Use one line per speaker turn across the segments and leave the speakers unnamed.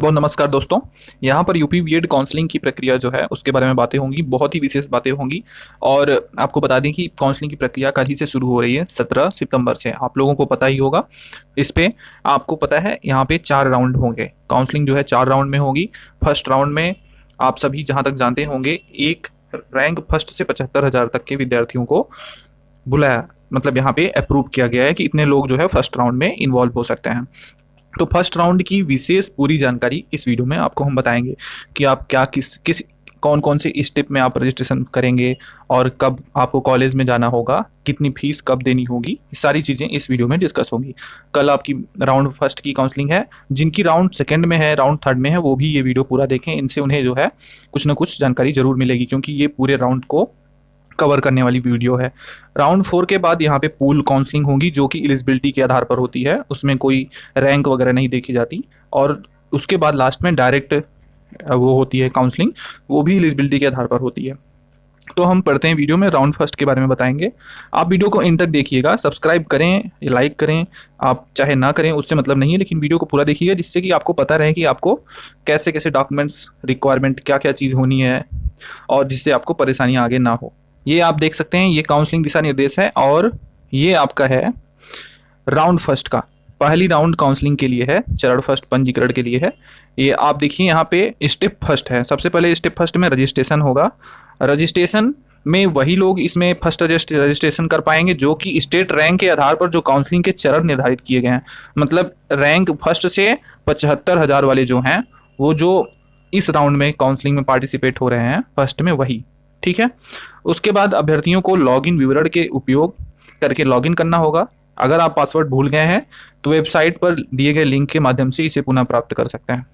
बहुत नमस्कार दोस्तों। यहाँ पर यूपी बीएड काउंसलिंग की प्रक्रिया जो है उसके बारे में बातें होंगी, बहुत ही विशेष बातें होंगी। और आपको बता दें कि काउंसलिंग की प्रक्रिया कल ही से शुरू हो रही है, 17 सितंबर से। आप लोगों को पता ही होगा। इस पे आपको पता है यहाँ पे 4 राउंड होंगे। काउंसलिंग जो है 4 राउंड में होगी। फर्स्ट राउंड में आप सभी जहाँ तक जानते होंगे, एक रैंक फर्स्ट से 75,000 तक के विद्यार्थियों को बुलाया, मतलब यहाँ पे अप्रूव किया गया है कि इतने लोग जो है फर्स्ट राउंड में इन्वॉल्व हो सकते हैं। तो फर्स्ट राउंड की विशेष पूरी जानकारी इस वीडियो में आपको हम बताएंगे कि आप क्या किस किस कौन कौन से स्टेप में आप रजिस्ट्रेशन करेंगे और कब आपको कॉलेज में जाना होगा, कितनी फीस कब देनी होगी, ये सारी चीज़ें इस वीडियो में डिस्कस होंगी। कल आपकी राउंड फर्स्ट की काउंसलिंग है। जिनकी राउंड सेकंड में है, राउंड थर्ड में है, वो भी ये वीडियो पूरा देखें। इनसे उन्हें जो है कुछ ना कुछ जानकारी जरूर मिलेगी, क्योंकि ये पूरे राउंड को कवर करने वाली वीडियो है। राउंड 4 के बाद यहाँ पे पूल काउंसलिंग होगी, जो कि एलिजिबिलिटी के आधार पर होती है। उसमें कोई रैंक वगैरह नहीं देखी जाती। और उसके बाद लास्ट में डायरेक्ट वो होती है काउंसलिंग, वो भी एलिजिबिलिटी के आधार पर होती है। तो हम पढ़ते हैं वीडियो में। राउंड फर्स्ट के बारे में बताएंगे। आप वीडियो को इन तक देखिएगा, सब्सक्राइब करें, लाइक करें, आप चाहे ना करें उससे मतलब नहीं है, लेकिन वीडियो को पूरा देखिएगा, जिससे कि आपको पता रहे कि आपको कैसे कैसे डॉक्यूमेंट्स रिक्वायरमेंट क्या क्या चीज़ होनी है, और जिससे आपको परेशानी आगे ना हो। ये आप देख सकते हैं, ये काउंसलिंग दिशा निर्देश है, और ये आपका है राउंड फर्स्ट का। पहली राउंड काउंसलिंग के लिए है, चरण फर्स्ट पंजीकरण के लिए है। ये आप देखिए यहाँ पे स्टेप फर्स्ट है। सबसे पहले स्टेप फर्स्ट में रजिस्ट्रेशन होगा। रजिस्ट्रेशन में वही लोग इसमें फर्स्ट रजिस्ट्रेशन कर पाएंगे जो कि स्टेट रैंक के आधार पर जो काउंसलिंग के चरण निर्धारित किए गए हैं। मतलब रैंक फर्स्ट से 75,000 वाले जो हैं, वो जो इस राउंड में काउंसलिंग में पार्टिसिपेट हो रहे हैं फर्स्ट में, वही। ठीक है। उसके बाद अभ्यर्थियों को लॉगिन विवरण के उपयोग करके लॉगिन करना होगा। अगर आप पासवर्ड भूल गए हैं तो वेबसाइट पर दिए गए लिंक के माध्यम से इसे पुनः प्राप्त कर सकते हैं।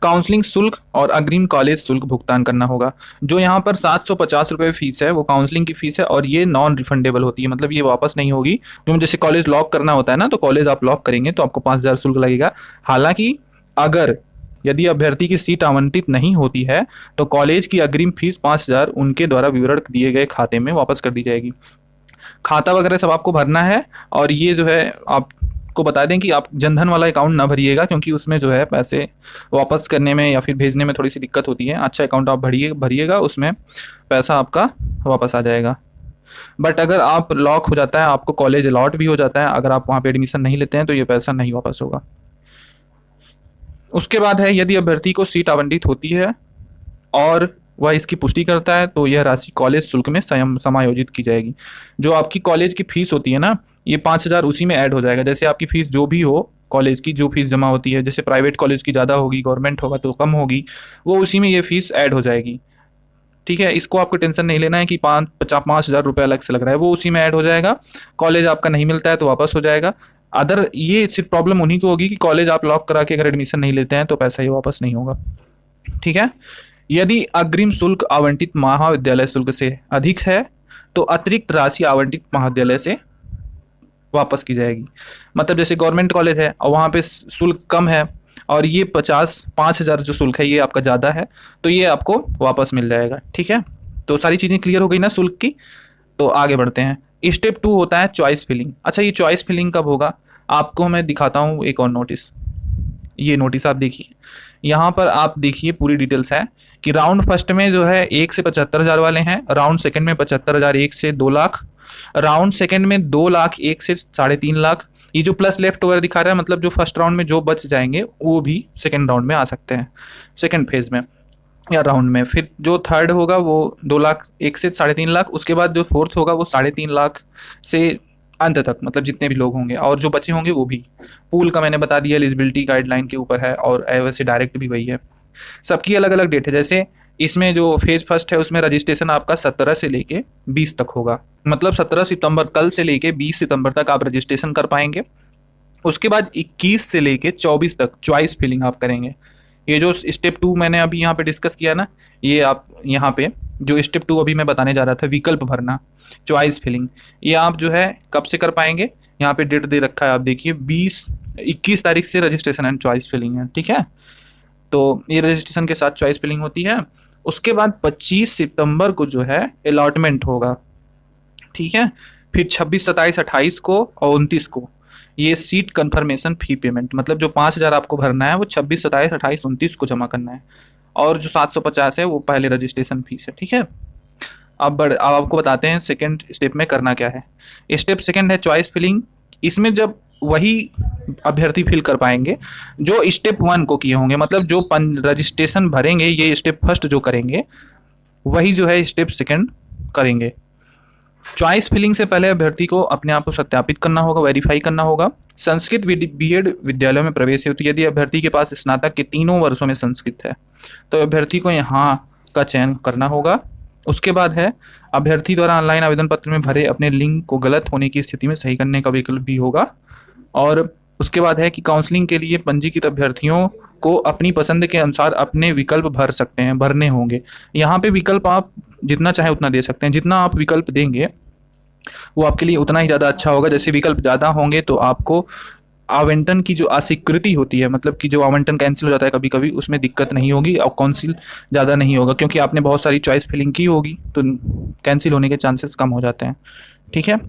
काउंसलिंग शुल्क और अग्रिम कॉलेज शुल्क भुगतान करना होगा। जो यहाँ पर 750 रुपये फीस है, वो काउंसलिंग की फीस है, और ये नॉन रिफंडेबल होती है, मतलब ये वापस नहीं होगी। क्योंकि जैसे कॉलेज लॉक करना होता है ना, तो कॉलेज आप लॉक करेंगे तो आपको 5,000 शुल्क लगेगा। हालांकि अगर यदि अभ्यर्थी की सीट आवंटित नहीं होती है तो कॉलेज की अग्रिम फीस 5,000 उनके द्वारा विवरण दिए गए खाते में वापस कर दी जाएगी। खाता वगैरह सब आपको भरना है। और ये जो है आपको बता दें कि आप जनधन वाला अकाउंट ना भरिएगा, क्योंकि उसमें जो है पैसे वापस करने में या फिर भेजने में थोड़ी सी दिक्कत होती है। अच्छा अकाउंट आप भरिएगा, उसमें पैसा आपका वापस आ जाएगा। बट अगर आप लॉक हो जाता है, आपको कॉलेज अलॉट भी हो जाता है, अगर आप वहाँ पे एडमिशन नहीं लेते हैं तो ये पैसा नहीं वापस होगा। उसके बाद है, यदि अभ्यर्थी को सीट आवंटित होती है और वह इसकी पुष्टि करता है तो यह राशि कॉलेज शुल्क में समायोजित की जाएगी। जो आपकी कॉलेज की फीस होती है ना, ये 5,000 उसी में ऐड हो जाएगा। जैसे आपकी फीस जो भी हो, कॉलेज की जो फीस जमा होती है, जैसे प्राइवेट कॉलेज की ज़्यादा होगी, गवर्नमेंट होगा तो कम होगी, वो उसी में ये फीस ऐड हो जाएगी। ठीक है। इसको आपको टेंशन नहीं लेना है कि 5,000 रुपये अलग से लग रहा है, वो उसी में ऐड हो जाएगा। कॉलेज आपका नहीं मिलता है तो वापस हो जाएगा। अदर ये सिर्फ प्रॉब्लम उन्हीं को होगी कि कॉलेज आप लॉक करा के अगर एडमिशन नहीं लेते हैं तो पैसा ये वापस नहीं होगा। ठीक है। यदि अग्रिम शुल्क आवंटित महाविद्यालय शुल्क से अधिक है तो अतिरिक्त राशि आवंटित महाविद्यालय से वापस की जाएगी। मतलब जैसे गवर्नमेंट कॉलेज है और वहाँ पे शुल्क कम है, और ये 5,000 जो शुल्क है ये आपका ज़्यादा है, तो ये आपको वापस मिल जाएगा। ठीक है। तो सारी चीज़ें क्लियर हो गई ना शुल्क की। तो आगे बढ़ते हैं। स्टेप 2 होता है चॉइस फिलिंग। अच्छा, ये चॉइस फिलिंग कब होगा, आपको मैं दिखाता हूँ एक और नोटिस। ये नोटिस आप देखिए, यहाँ पर आप देखिए पूरी डिटेल्स है कि राउंड फर्स्ट में जो है 1 से 75,000 वाले हैं, राउंड सेकंड में 75,000 1 से 2 लाख, राउंड सेकंड में 2 लाख 1 से 3.5 लाख। ये जो प्लस लेफ्ट ओवर दिखा रहा है, मतलब जो फर्स्ट राउंड में जो बच जाएंगे वो भी सेकंड राउंड में आ सकते हैं, सेकंड फेज में या राउंड में। फिर जो थर्ड होगा वो 2 लाख 1 से 3.5 लाख। उसके बाद जो फोर्थ होगा वो 3.5 लाख से अंत तक, मतलब जितने भी लोग होंगे, और जो बचे होंगे वो भी। पूल का मैंने बता दिया, एलिजिबिलिटी गाइडलाइन के ऊपर है, और वैसे डायरेक्ट भी वही है। सबकी अलग अलग डेट है। जैसे इसमें जो फेज फर्स्ट है उसमें रजिस्ट्रेशन आपका 17 से लेके 20 तक होगा। मतलब 17 सितंबर कल से लेके 20 सितंबर तक आप रजिस्ट्रेशन कर पाएंगे। उसके बाद 21 से लेके 24 तक चॉइस फिलिंग आप करेंगे। ये जो स्टेप 2 मैंने अभी यहाँ पे डिस्कस किया ना, ये आप यहाँ पे जो स्टेप 2 अभी मैं बताने जा रहा था, विकल्प भरना, चॉइस फिलिंग, ये आप जो है कब से कर पाएंगे। यहाँ पे डेट दे रखा है, आप देखिए 21 तारीख से रजिस्ट्रेशन एंड चॉइस फिलिंग है। ठीक है। तो ये रजिस्ट्रेशन के साथ चॉइस फिलिंग होती है। उसके बाद 25 सितंबर को जो है अलॉटमेंट होगा। ठीक है। फिर 26, 27, 28 को और 29 को ये सीट कंफर्मेशन फी पेमेंट, मतलब जो 5,000 आपको भरना है वो 26, 27, 28, 29 को जमा करना है, और जो 750 है वो पहले रजिस्ट्रेशन फीस है। ठीक है। अब आपको बताते हैं सेकेंड स्टेप में करना क्या है। स्टेप सेकेंड है चॉइस फिलिंग। इसमें जब वही अभ्यर्थी फिल कर पाएंगे जो स्टेप 1 को किए होंगे, मतलब जो रजिस्ट्रेशन भरेंगे, ये स्टेप फर्स्ट जो करेंगे वही जो है स्टेप सेकेंड करेंगे। चॉइस फिलिंग से पहले अभ्यर्थी को अपने आप को सत्यापित करना होगा, वेरीफाई करना होगा। संस्कृत बीएड विद्यालयों में प्रवेश हेतु यदि अभ्यर्थी के पास स्नातक के तीनों वर्षों में संस्कृत है तो अभ्यर्थी को यहाँ का चयन करना होगा। उसके बाद है अभ्यर्थी द्वारा ऑनलाइन आवेदन पत्र में भरे अपने लिंक को गलत होने की स्थिति में सही करने का विकल्प भी होगा। और उसके बाद है कि काउंसलिंग के लिए पंजीकृत अभ्यर्थियों को अपनी पसंद के अनुसार अपने विकल्प भर सकते हैं, भरने होंगे। यहाँ पे विकल्प आप जितना चाहे उतना दे सकते हैं, जितना आप विकल्प देंगे वो आपके लिए उतना ही ज़्यादा अच्छा होगा। जैसे विकल्प ज़्यादा होंगे तो आपको आवंटन की जो अस्वीकृति होती है, मतलब कि जो आवंटन कैंसिल हो जाता है कभी कभी, उसमें दिक्कत नहीं होगी और काउंसिल ज़्यादा नहीं होगा, क्योंकि आपने बहुत सारी चॉइस फिलिंग की होगी तो कैंसिल होने के चांसेस कम हो जाते हैं। ठीक है।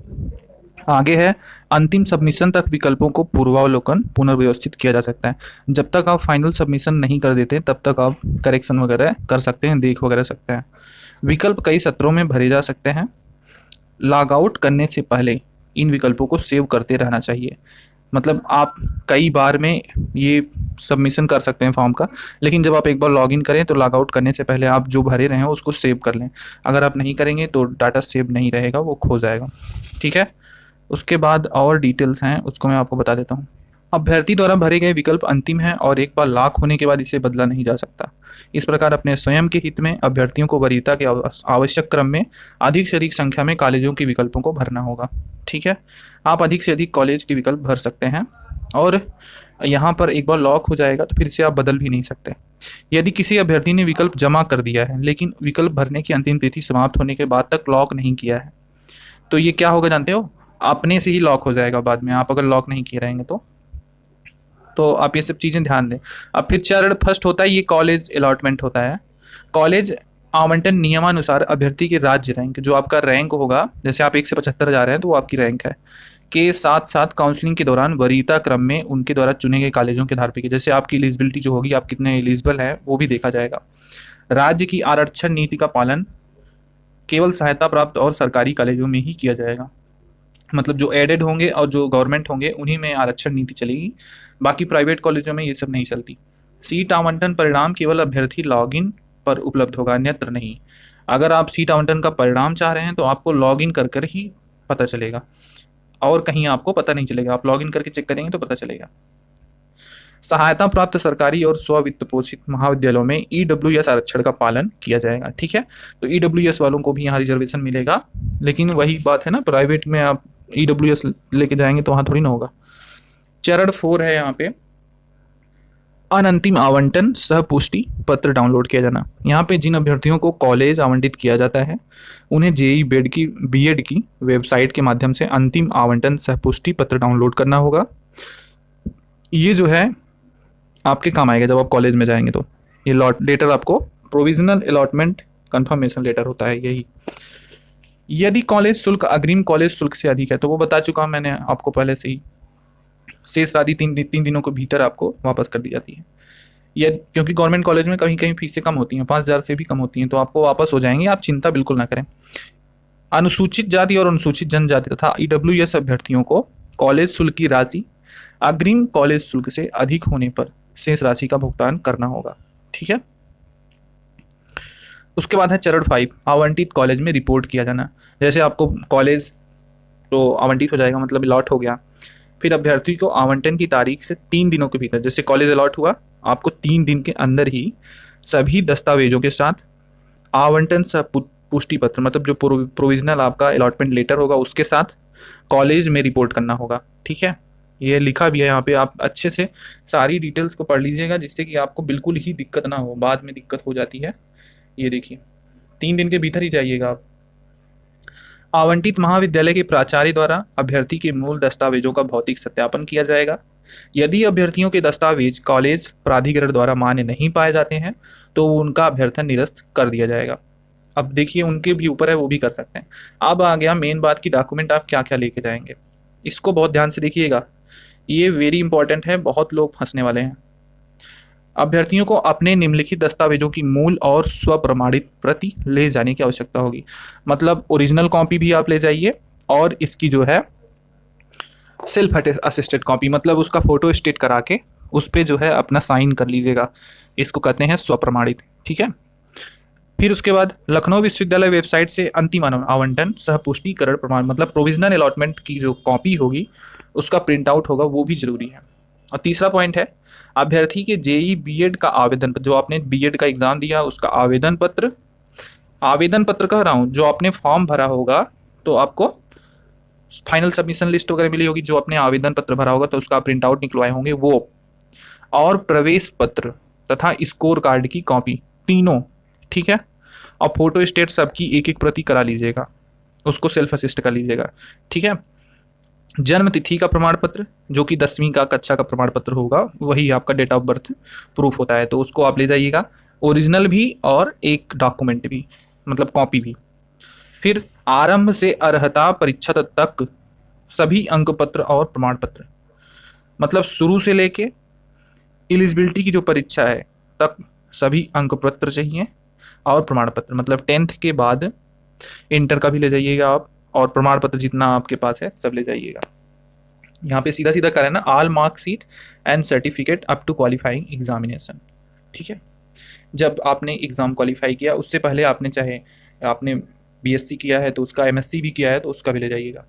आगे है अंतिम सबमिशन तक विकल्पों को पूर्वावलोकन पुनर्व्यवस्थित किया जा सकता है। जब तक आप फाइनल सबमिशन नहीं कर देते तब तक आप करेक्शन वगैरह कर सकते हैं, देख वगैरह सकते हैं। विकल्प कई सत्रों में भरे जा सकते हैं। लॉग आउट करने से पहले इन विकल्पों को सेव करते रहना चाहिए। मतलब आप कई बार में ये सबमिशन कर सकते हैं फॉर्म का, लेकिन जब आप एक बार लॉगिन करें तो लॉग आउट करने से पहले आप जो भरे रहे हैं उसको सेव कर लें। अगर आप नहीं करेंगे तो डाटा सेव नहीं रहेगा, वो खो जाएगा। ठीक है। उसके बाद और डिटेल्स हैं, उसको मैं आपको बता देता हूँ। अभ्यर्थी द्वारा भरे गए विकल्प अंतिम है और एक बार लॉक होने के बाद इसे बदला नहीं जा सकता। इस प्रकार अपने स्वयं के हित में अभ्यर्थियों को वरीयता के आवश्यक क्रम में अधिक से अधिक संख्या में कॉलेजों के विकल्पों को भरना होगा। ठीक है। आप अधिक से अधिक कॉलेज के विकल्प भर सकते हैं और यहाँ पर एक बार लॉक हो जाएगा तो फिर से आप बदल भी नहीं सकते। यदि किसी अभ्यर्थी ने विकल्प जमा कर दिया है लेकिन विकल्प भरने की अंतिम तिथि समाप्त होने के बाद तक लॉक नहीं किया है तो ये क्या होगा जानते हो? अपने से ही लॉक हो जाएगा बाद में, आप अगर लॉक नहीं किए रहेंगे तो आप ये सब चीज़ें ध्यान दें। अब फिर चरण फर्स्ट होता है, ये कॉलेज अलॉटमेंट होता है। कॉलेज आवंटन नियमानुसार अभ्यर्थी के राज्य रैंक, जो आपका रैंक होगा, जैसे आप 1 से 75 जा रहे हैं तो वो आपकी रैंक है, के साथ साथ काउंसलिंग के दौरान वरीयता क्रम में उनके द्वारा चुने गए कॉलेजों के आधार पर, जैसे आपकी एलिजिबिलिटी जो होगी, आप कितने एलिजिबल हैं वो भी देखा जाएगा। राज्य की आरक्षण नीति का पालन केवल सहायता प्राप्त और सरकारी कॉलेजों में ही किया जाएगा। मतलब जो एडेड होंगे और जो गवर्नमेंट होंगे उन्हीं में आरक्षण नीति चलेगी, बाकी प्राइवेट कॉलेजों में ये सब नहीं चलती। सीट आवंटन परिणाम केवल अभ्यर्थी लॉगिन पर उपलब्ध होगा, अन्यत्र नहीं। अगर आप सीट आवंटन का परिणाम चाह रहे हैं तो आपको लॉगिन कर कर ही पता चलेगा और कहीं आपको पता नहीं चलेगा, आप लॉगिन करके चेक करेंगे तो पता चलेगा। सहायता प्राप्त सरकारी और स्व वित्त पोषित महाविद्यालयों में ईडब्ल्यूएस आरक्षण का पालन किया जाएगा। ठीक है। तो ईडब्ल्यूएस वालों को भी यहाँ रिजर्वेशन मिलेगा, लेकिन वही बात है ना, प्राइवेट में आप ईडब्ल्यूएस लेके जाएंगे तो वहाँ थोड़ी ना होगा। चरण 4 है यहाँ पे अनंतिम आवंटन सह पुष्टि पत्र डाउनलोड किया जाना। यहाँ पे जिन अभ्यर्थियों को कॉलेज आवंटित किया जाता है उन्हें जेई बीएड की वेबसाइट के माध्यम से अंतिम आवंटन सह पुष्टि पत्र डाउनलोड करना होगा। ये जो है आपके काम आएगा जब आप कॉलेज में जाएंगे तो ये लेटर आपको प्रोविजनल अलॉटमेंट कंफर्मेशन लेटर होता है यही। यदि कॉलेज शुल्क अग्रिम कॉलेज शुल्क से अधिक है तो वो बता चुका हूँ मैंने आपको पहले से ही, शेष राशि 3 दिनों के भीतर आपको वापस कर दी जाती है। यह क्योंकि गवर्नमेंट कॉलेज में कहीं कहीं फीसें कम होती हैं, 5,000 से भी कम होती हैं, तो आपको वापस हो जाएंगे, आप चिंता बिल्कुल ना करें। अनुसूचित जाति और अनुसूचित जनजाति तथा ईडब्ल्यूएस अभ्यर्थियों को कॉलेज शुल्क की राशि अग्रिम कॉलेज शुल्क से अधिक होने पर शेष राशि का भुगतान करना होगा। ठीक है। उसके बाद है चरण 5 आवंटित कॉलेज में रिपोर्ट किया जाना। जैसे आपको कॉलेज तो आवंटित हो जाएगा, मतलब अलॉट हो गया, फिर अभ्यर्थी को आवंटन की तारीख से 3 दिनों के भीतर, जैसे कॉलेज अलॉट हुआ आपको 3 दिन के अंदर ही सभी दस्तावेजों के साथ आवंटन सह पुष्टि पत्र, मतलब जो प्रोविजनल आपका अलॉटमेंट लेटर होगा उसके साथ कॉलेज में रिपोर्ट करना होगा। ठीक है। ये लिखा भी है यहाँ पे, आप अच्छे से सारी डिटेल्स को पढ़ लीजिएगा जिससे कि आपको बिल्कुल ही दिक्कत ना हो, बाद में दिक्कत हो जाती है। ये देखिए 3 दिन के भीतर ही जाइएगा आप। आवंटित महाविद्यालय के प्राचार्य द्वारा अभ्यर्थी के मूल दस्तावेजों का भौतिक सत्यापन किया जाएगा। यदि अभ्यर्थियों के दस्तावेज कॉलेज प्राधिकरण द्वारा मान्य नहीं पाए जाते हैं तो उनका अभ्यर्थन निरस्त कर दिया जाएगा। अब देखिए उनके भी ऊपर है, वो भी कर सकते हैं। अब आ गया मेन बात की डॉक्यूमेंट आप क्या क्या लेके जाएंगे, इसको बहुत ध्यान से देखिएगा। ये वेरी इंपॉर्टेंट है, बहुत लोग फंसने वाले हैं। अभ्यर्थियों को अपने निम्नलिखित दस्तावेजों की मूल और स्वप्रमाणित प्रति ले जाने की आवश्यकता होगी। मतलब ओरिजिनल कॉपी भी आप ले जाइए, और इसकी जो है सेल्फ असिस्टेड कॉपी, मतलब उसका फोटो स्टेट करा के उस पर जो है अपना साइन कर लीजिएगा। इसको कहते हैं स्वप्रमाणित। ठीक है। फिर उसके बाद लखनऊ विश्वविद्यालय वेबसाइट से अंतिम आवंटन सह पुष्टिकरण प्रमाण, मतलब प्रोविजनल अलॉटमेंट की जो कॉपी होगी उसका प्रिंट आउट होगा, वो भी जरूरी है। और तीसरा पॉइंट है, अभ्यर्थी के जेई बीएड का आवेदन पत्र, जो आपने बीएड का एग्जाम दिया उसका आवेदन पत्र, आवेदन पत्र कह रहा हूँ, जो आपने फॉर्म भरा होगा तो आपको फाइनल सबमिशन लिस्ट वगैरह मिली होगी, जो आपने आवेदन पत्र भरा होगा तो उसका प्रिंट आउट निकलवाए होंगे वो, और प्रवेश पत्र तथा स्कोर कार्ड की कॉपी, तीनों। ठीक है। और फोटो स्टेट सबकी एक एक प्रति करा लीजिएगा, उसको सेल्फ असिस्ट कर लीजिएगा। ठीक है। जन्म तिथि का प्रमाण पत्र, जो कि 10वीं का कक्षा का प्रमाण पत्र होगा, वही आपका डेट ऑफ बर्थ प्रूफ होता है, तो उसको आप ले जाइएगा, ओरिजिनल भी और एक डॉक्यूमेंट भी, मतलब कॉपी भी। फिर आरंभ से अर्हता परीक्षा तक सभी अंक पत्र और प्रमाण पत्र, मतलब शुरू से लेके एलिजिबिलिटी की जो परीक्षा है तक सभी अंक पत्र चाहिए और प्रमाण पत्र, मतलब 10th के बाद इंटर का भी ले जाइएगा आप, और प्रमाण पत्र जितना आपके पास है सब ले जाइएगा। यहाँ पे सीधा सीधा करें ना, all marksheet and certificate up to qualifying examination. ठीक है। जब आपने एग्ज़ाम क्वालिफाई किया उससे पहले आपने, चाहे आपने बीएससी किया है तो उसका, एमएससी भी किया है तो उसका भी ले जाइएगा।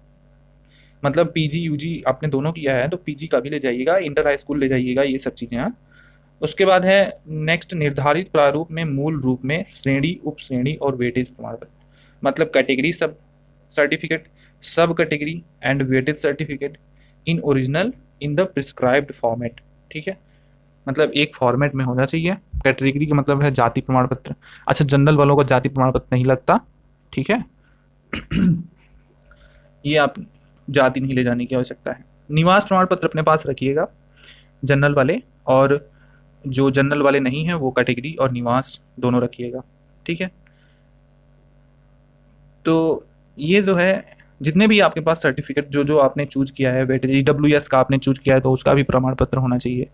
मतलब पीजी यूजी आपने दोनों किया है तो पीजी का भी ले जाइएगा, इंटर हाई स्कूल ले जाइएगा, ये सब चीज़ें। हाँ। उसके बाद है नेक्स्ट, निर्धारित प्रारूप में मूल रूप में श्रेणी, उप श्रेणी और वेटेज प्रमाण पत्र, मतलब कैटेगरी सब सर्टिफिकेट, सब category and weightage certificate in original in the prescribed format. ठीक है। मतलब एक फॉर्मेट में होना चाहिए। कैटेगरी का मतलब है जाति प्रमाण पत्र। अच्छा, जनरल वालों को जाति प्रमाण पत्र नहीं लगता। ठीक है। ये आप जाति नहीं ले जाने की आवश्यकता है। निवास प्रमाण पत्र अपने पास रखिएगा जनरल वाले, और जो जनरल वाले नहीं हैं वो कैटेगरी और निवास दोनों रखिएगा। ठीक है। तो ये जो है जितने भी आपके पास सर्टिफिकेट जो जो आपने चूज किया है, वेटेज ईडब्ल्यूएस का आपने चूज किया है तो उसका भी प्रमाण पत्र होना चाहिए।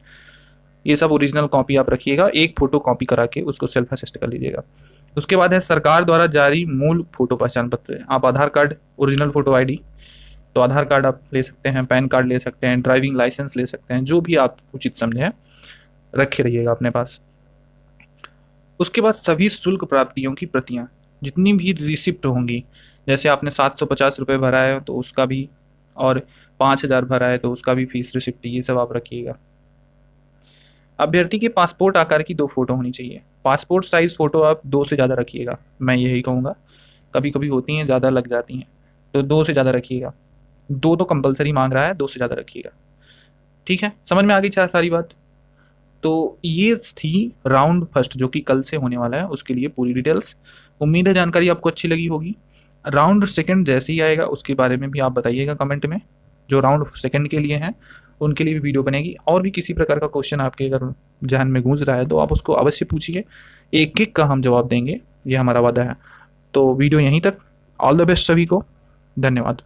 ये सब ओरिजिनल कॉपी आप रखिएगा, एक फोटो कॉपी करा के उसको सेल्फ असिस्ट कर लीजिएगा। उसके बाद है सरकार द्वारा जारी मूल फोटो पहचान पत्र। आप आधार कार्ड, ओरिजिनल फोटो आईडी, तो आधार कार्ड आप ले सकते हैं, पैन कार्ड ले सकते हैं, ड्राइविंग लाइसेंस ले सकते हैं, जो भी आप उचित समझें रखे रहिएगा अपने पास। उसके बाद सभी शुल्क प्राप्तियों की प्रतियां, जितनी भी रिसिप्ट होंगी, जैसे आपने 750 रुपये भरा है तो उसका भी, और 5000 भरा है तो उसका भी फीस रिसिप्ट, ये सब आप रखिएगा। अभ्यर्थी के पासपोर्ट आकार की 2 फोटो होनी चाहिए। पासपोर्ट साइज फोटो आप 2 से ज़्यादा रखिएगा, मैं यही कहूँगा। कभी कभी होती हैं ज़्यादा लग जाती हैं, तो 2 से ज़्यादा रखिएगा। 2 तो कंपलसरी मांग रहा है, 2 से ज़्यादा रखिएगा। ठीक है। समझ में आ गई सारी बात। तो ये थी राउंड फर्स्ट जो कि कल से होने वाला है, उसके लिए पूरी डिटेल्स। उम्मीद है जानकारी आपको अच्छी लगी होगी। राउंड सेकंड जैसे ही आएगा उसके बारे में भी आप बताइएगा कमेंट में। जो राउंड सेकंड के लिए हैं उनके लिए भी वीडियो बनेगी। और भी किसी प्रकार का क्वेश्चन आपके अगर जहन में गूंज रहा है तो आप उसको अवश्य पूछिए, एक एक का हम जवाब देंगे, ये हमारा वादा है। तो वीडियो यहीं तक। ऑल द बेस्ट सभी को, धन्यवाद।